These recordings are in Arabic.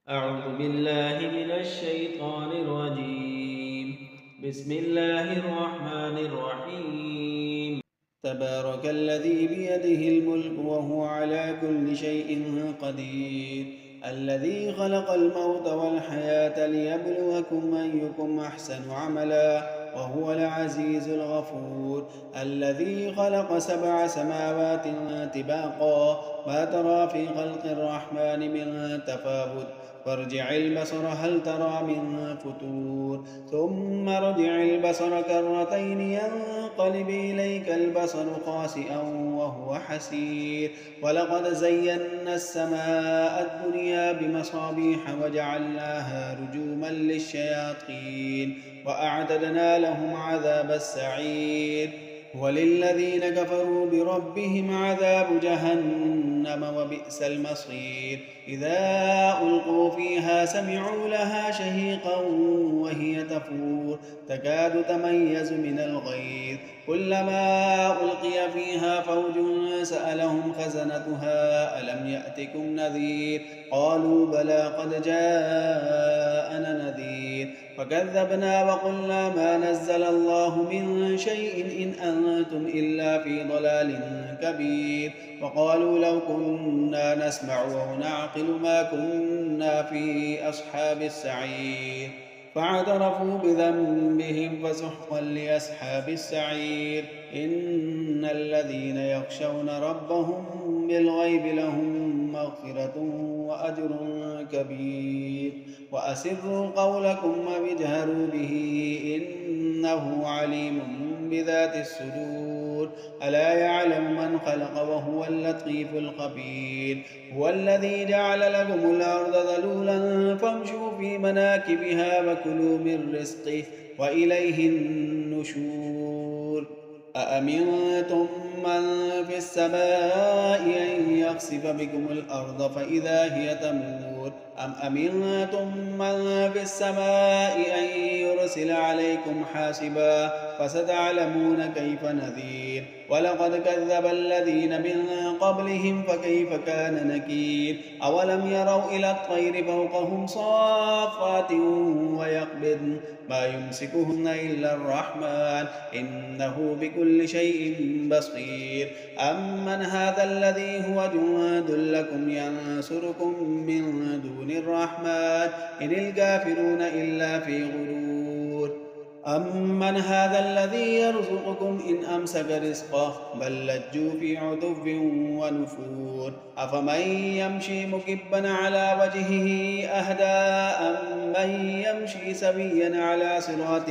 أعوذ بالله من الشيطان الرجيم. بسم الله الرحمن الرحيم. تبارك الذي بيده الملك وهو على كل شيء قدير. الذي خلق الموت والحياة ليبلوكم أيكم أحسن عملا وهو العزيز الغفور. الذي خلق 7 سماوات طباقا ما ترى في خلق الرحمن من تفاوت فارجع البصر هل ترى من فتور ثم ارجع البصر كرتين ينقلب إليك البصر خاسئا وهو حسير. ولقد زينا السماء الدنيا بمصابيح وجعلناها رجوما للشياطين وأعتدنا لهم عذاب السعير. وللذين كفروا بربهم عذاب جهنم وبئس المصير. إذا ألقوا فيها سمعوا لها شهيقا وهي تفور تكاد تميز من الغيظ كلما ألقي فيها فوج سألهم خزنتها ألم يأتكم نذير قالوا بلى قد جاءنا نذير فكذبنا وقلنا ما نزل الله من شيء إن أنتم إلا في ضلال كبير. وقالوا لو كنا نسمع ونعقل ما كنا في أصحاب السعير فاعترفوا بذنبهم فسحقا لأصحاب السعير. إن الذين يخشون ربهم بالغيب لهم مغفرة وأجر كبير. وأسروا قولكم واجهروا به إنه عليم بذات الصدور. ألا يعلم من خلق وهو اللطيف الخبير. هو الذي جعل لكم الأرض ذلولا فامشوا في مناكبها وكلوا من رزقه وإليه النشور. أأمنتم من في السماء أن يخسف بكم الأرض فإذا هي تمور أم أمنتم من في السماء أن يرسل عليكم حاسبا فستعلمون كيف نذير. ولقد كذب الذين من قبلهم فكيف كان نكير. أولم يروا إلى الطير فوقهم صافات ويقبضن ما يمسكهن إلا الرحمن إنه بكل شيء بصير. أمن هذا الذي هو جند لكم ينصركم من دون الرحمن إن الكافرون إلا في غرور. أمن هذا الذي يرزقكم إن أمسك رزقه بل لجوا في عتو ونفور. أفمن يمشي مكبا على وجهه أهدى أمن يمشي سويا على صراط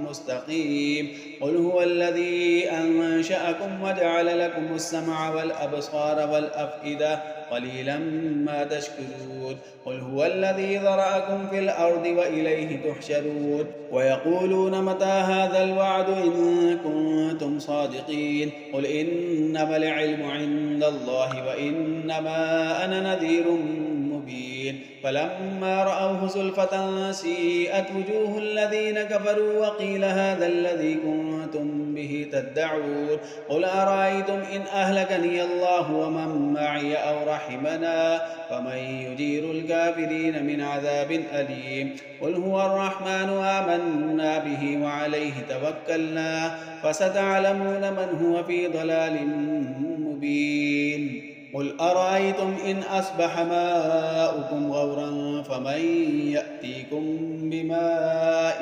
مستقيم. قل هو الذي أنشأكم وجعل لكم السمع والأبصار والأفئدة قليلا ما تشكرون. قل هو الذي ذرأكم في الأرض وإليه تحشرون. ويقولون متى هذا الوعد إن كنتم صادقين. قل إنما العلم عند الله وإنما أنا نذير مبين. فلما رأوه زلفة سيئت وجوه الذين كفروا وقيل هذا الذي كنتم به تدعون. قل أرأيتم إن أهلكني الله ومن معي أو رحمنا فمن يجير الكافرين من عذاب أليم. قل هو الرحمن آمنا به وعليه توكلنا فستعلمون من هو في ضلال مبين. قل أرأيتم إن أصبح ماؤكم غورا فمن يأتيكم بماء